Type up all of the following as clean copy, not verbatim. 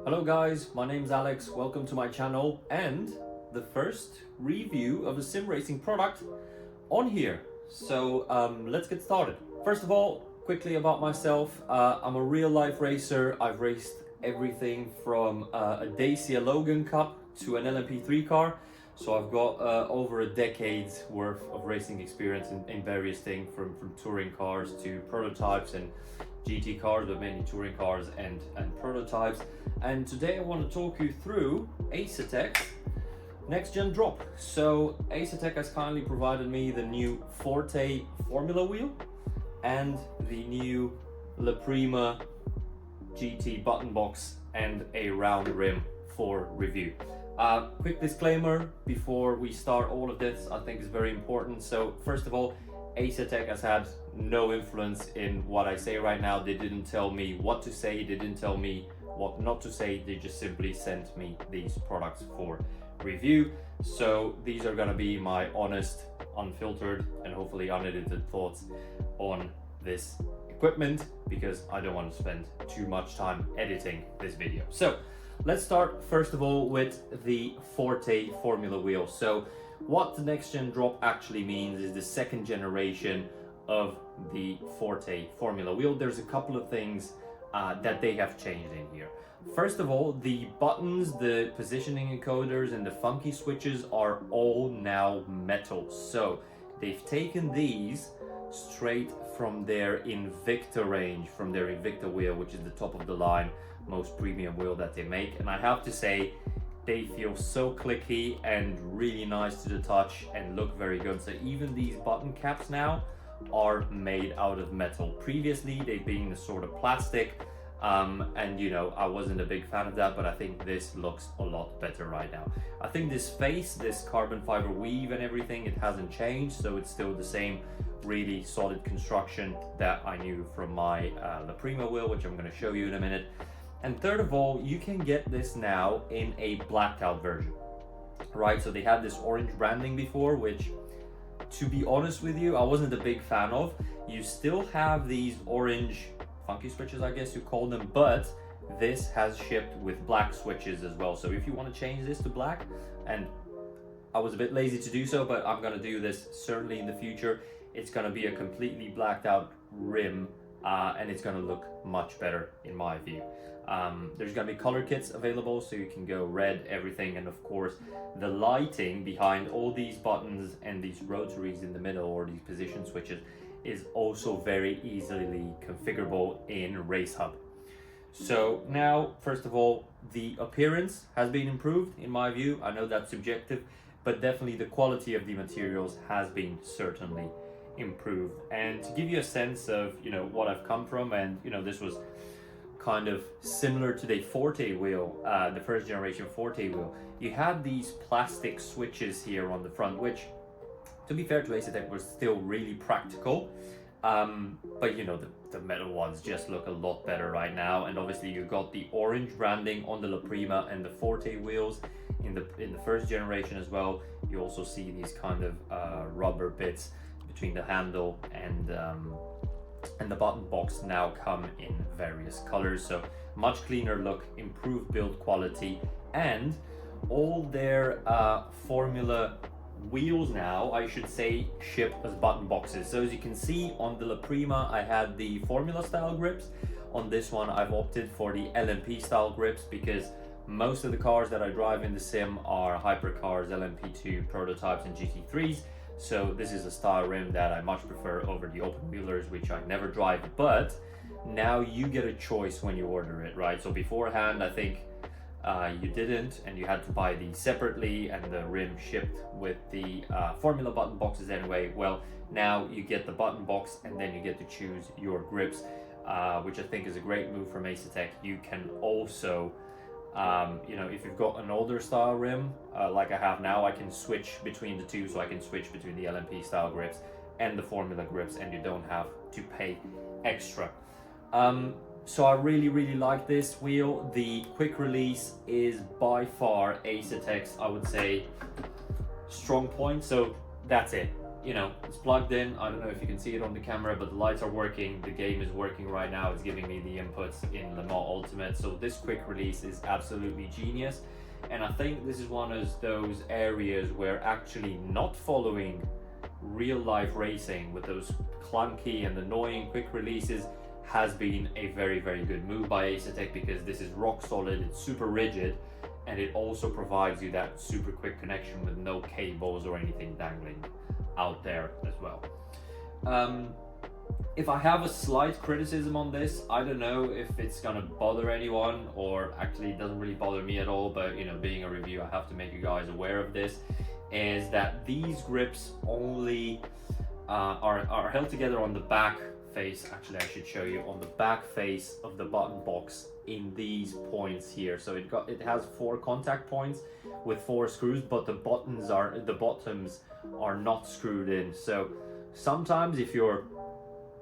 Hello guys, my name's Alex, welcome to my channel and the first review of a sim racing product on here. So let's get started. First of all, quickly about myself, I'm a real life racer. I've raced everything from a Dacia Logan Cup to an LMP3 car. So I've got over a decade's worth of racing experience in various things from touring cars to prototypes and GT cars, but mainly touring cars and prototypes. And today I want to talk you through Asetek's next gen drop. So Asetek has kindly provided me the new Forte Formula wheel and the new Prima GT button box and a round rim for review. Quick disclaimer before we start all of this, I think is very important. So first of all, Asetek has had no influence in what I say right now. They didn't tell me what to say, they didn't tell me what not to say, they just simply sent me these products for review. So these are gonna be my honest, unfiltered, and hopefully unedited thoughts on this equipment, because I don't want to spend too much time editing this video. So let's start first of all with the Forte Formula wheel. So what the next gen drop actually means is the second generation of the Forte Formula wheel. There's a couple of things that they have changed in here. First of all, the buttons, the positioning encoders, and the funky switches are all now metal. So they've taken these straight from their Invicta range, from their Invicta wheel, which is the top of the line, most premium wheel that they make. And I have to say, they feel so clicky and really nice to the touch and look very good. So even these button caps now are made out of metal. Previously, they've been a sort of plastic, and you know, I wasn't a big fan of that, but I think this looks a lot better right now. I think this face, this carbon fiber weave and everything, it hasn't changed, so it's still the same really solid construction that I knew from my Prima wheel, which I'm going to show you in a minute. And third of all, you can get this now in a blacked out version, right? So they had this orange branding before, which, to be honest with you, I wasn't a big fan of. You still have these orange funky switches, I guess you call them, but this has shipped with black switches as well. So if you want to change this to black, and I was a bit lazy to do so, but I'm going to do this certainly in the future, it's going to be a completely blacked out rim, and it's going to look much better in my view. There's going to be color kits available, so you can go red, everything, and of course the lighting behind all these buttons and these rotaries in the middle, or these position switches, is also very easily configurable in Race Hub. So now, first of all, the appearance has been improved in my view. I know that's subjective, but definitely the quality of the materials has been certainly improved. And to give you a sense of, you know, what I've come from, and you know, this was kind of similar to the Forte wheel, the first generation Forte wheel. You had these plastic switches here on the front, which, to be fair to Asetek, was still really practical. But you know, the metal ones just look a lot better right now. And obviously you got the orange branding on the Prima and the Forte wheels in the first generation as well. You also see these kind of rubber bits between the handle and the button box now come in various colors. So much cleaner look, improved build quality, and all their Formula wheels now, I should say, ship as button boxes. So as you can see on the Prima, I had the Formula style grips. On this one, I've opted for the LMP style grips because most of the cars that I drive in the sim are hypercars, LMP2 prototypes, and GT3s. So this is a style rim that I much prefer over the open wheelers, which I never drive. But now you get a choice when you order it, right? So beforehand, I think you didn't, and you had to buy these separately, and the rim shipped with the Formula button boxes anyway. Well, now you get the button box, and then you get to choose your grips, which I think is a great move from Asetek. You can also, you know, if you've got an older style rim, like I have now, I can switch between the two. So I can switch between the LMP style grips and the Formula grips, and you don't have to pay extra. So I really like this wheel. The quick release is by far Asetek's, I would say, strong point. So that's it. you know, it's plugged in. I don't know if you can see it on the camera, but the lights are working. The game is working right now. It's giving me the inputs in Le Mans Ultimate. So this quick release is absolutely genius. And I think this is one of those areas where actually not following real life racing with those clunky and annoying quick releases has been a very, very good move by Asetek, because this is rock solid, it's super rigid, and it also provides you that super quick connection with no cables or anything dangling out there as well. If I have a slight criticism on this, I don't know if it's gonna bother anyone, or actually it doesn't really bother me at all, but you know, being a review, I have to make you guys aware of this, is that these grips only are held together on the back face. Actually, I should show you on the back face of the button box in these points here. So it has 4 contact points with 4 screws, but the bottoms are not screwed in. So sometimes if you're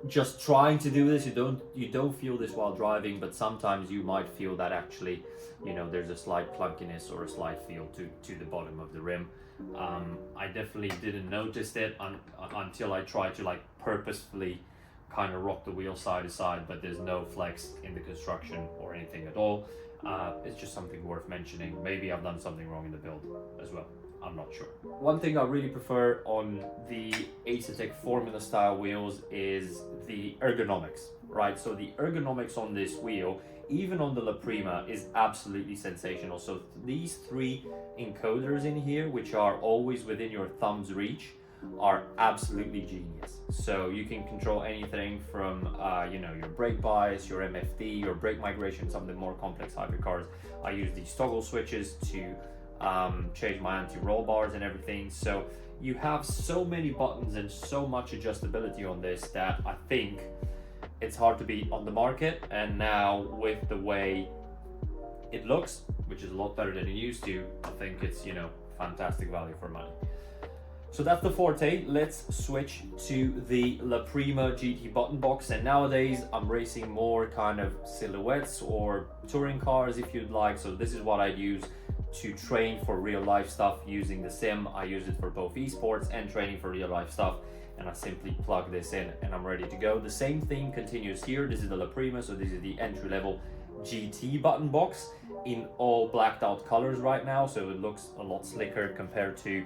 just trying to do this, you don't feel this while driving, but sometimes you might feel that actually, you know, there's a slight clunkiness or a slight feel to the bottom of the rim. I definitely didn't notice it until I tried to like purposefully kind of rock the wheel side to side, but there's no flex in the construction or anything at all. It's just something worth mentioning. Maybe I've done something wrong in the build as well, I'm not sure. One thing I really prefer on the Asetek Formula style wheels is the ergonomics, right? So the ergonomics on this wheel, even on the La Prima, is absolutely sensational. So these 3 encoders in here, which are always within your thumb's reach, are absolutely genius. So you can control anything from you know, your brake bias, your MFD, your brake migration, some of the more complex hypercars. I use these toggle switches to change my anti-roll bars and everything. So you have so many buttons and so much adjustability on this that I think it's hard to beat on the market. And now with the way it looks, which is a lot better than it used to, I think it's, you know, fantastic value for money. So that's the Forte. Let's switch to the La Prima GT button box. And nowadays I'm racing more kind of silhouettes or touring cars if you'd like. So this is what I use to train for real life stuff using the sim. I use it for both esports and training for real life stuff. And I simply plug this in and I'm ready to go. The same thing continues here. This is the La Prima, so this is the entry level GT button box in all blacked out colors right now. So it looks a lot slicker compared to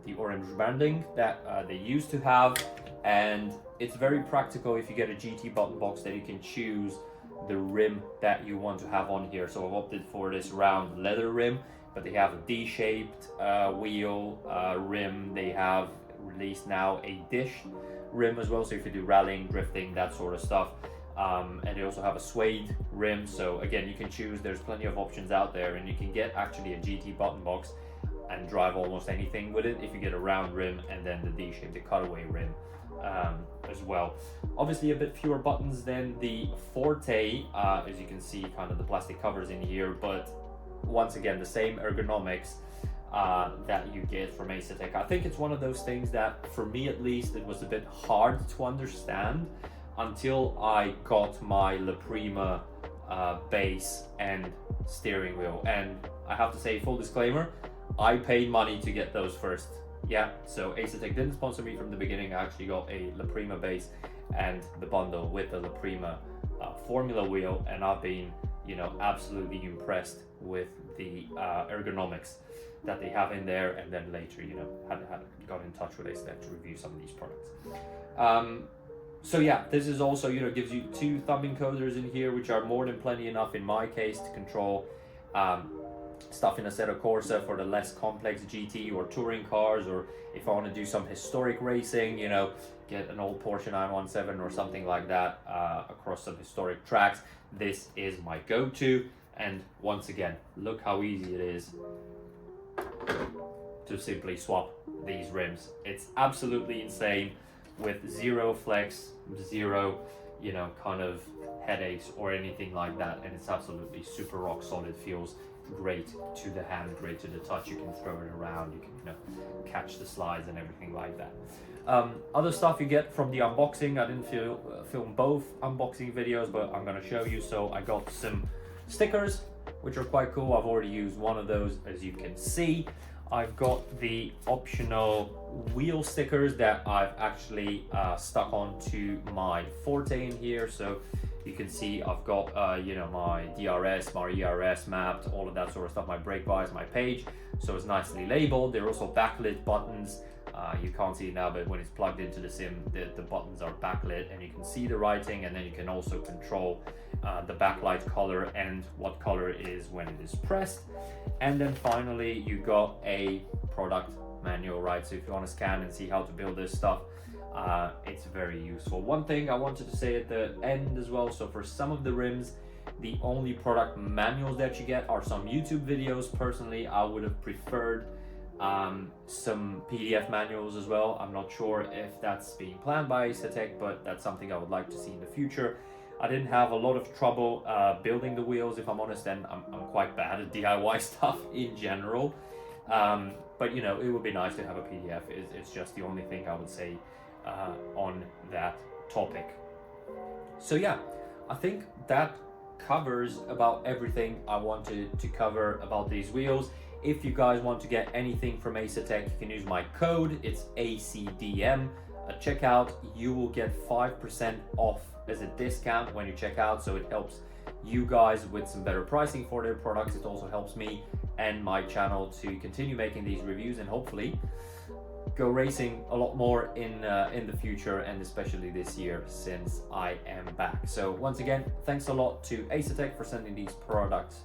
the orange branding that they used to have, and it's very practical if you get a GT button box that you can choose the rim that you want to have on here. So I've opted for this round leather rim, but they have a D-shaped wheel rim. They have released now a dish rim as well, so if you do rallying, drifting, that sort of stuff. And they also have a suede rim, so again, you can choose. There's plenty of options out there, and you can get actually a GT button box and drive almost anything with it if you get a round rim and then the D-shape, the cutaway rim as well. Obviously a bit fewer buttons than the Forte, as you can see, kind of the plastic covers in here, but once again, the same ergonomics that you get from Asetek. I think it's one of those things that, for me at least, it was a bit hard to understand until I got my La Prima base and steering wheel. And I have to say, full disclaimer, I paid money to get those first. Yeah, so Asetek didn't sponsor me from the beginning. I actually got a La Prima base and the bundle with the La Prima Formula wheel, and I've been, you know, absolutely impressed with the ergonomics that they have in there. And then later, you know, got in touch with Asetek to review some of these products. So yeah, this is also, you know, gives you 2 thumb encoders in here, which are more than plenty enough in my case to control stuff in Assetto Corsa for the less complex GT or touring cars, or if I want to do some historic racing, you know, get an old Porsche 917 or something like that across some historic tracks. This is my go-to. And once again, look how easy it is to simply swap these rims. It's absolutely insane, with zero flex, zero, you know, kind of headaches or anything like that. And it's absolutely super rock solid. Feels great to the hand, great to the touch. You can throw it around, you can, you know, catch the slides and everything like that. Other stuff you get from the unboxing, I didn't film both unboxing videos, but I'm going to show you. So I got some stickers, which are quite cool. I've already used one of those, as you can see. I've got the optional wheel stickers that I've actually stuck onto my Forte in here. So you can see I've got you know, my DRS, my ERS mapped, all of that sort of stuff, my brake bars, my page. So it's nicely labeled. There are also backlit buttons. You can't see it now, but when it's plugged into the sim, the buttons are backlit and you can see the writing, and then you can also control the backlight color and what color it is when it is pressed. And then finally, you got a product manual, right? So if you want to scan and see how to build this stuff, it's very useful. One thing I wanted to say at the end as well, so for some of the rims, the only product manuals that you get are some YouTube videos. Personally, I would have preferred some PDF manuals as well. I'm not sure if that's being planned by Asetek, but that's something I would like to see in the future. I didn't have a lot of trouble building the wheels, if I'm honest, and I'm quite bad at DIY stuff in general. But you know, it would be nice to have a PDF. It's just the only thing I would say on that topic. So yeah, I think that covers about everything I wanted to cover about these wheels. If you guys want to get anything from Asetek, you can use my code. It's ACDM. At checkout, you will get 5% off as a discount when you check out. So it helps you guys with some better pricing for their products. It also helps me and my channel to continue making these reviews and hopefully go racing a lot more in the future, and especially this year since I am back. So once again, thanks a lot to Asetek for sending these products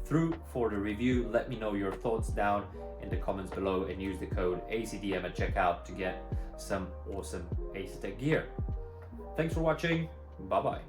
through for the review. Let me know your thoughts down in the comments below and use the code ACDM at checkout to get some awesome Asetek gear. Thanks for watching. Bye bye.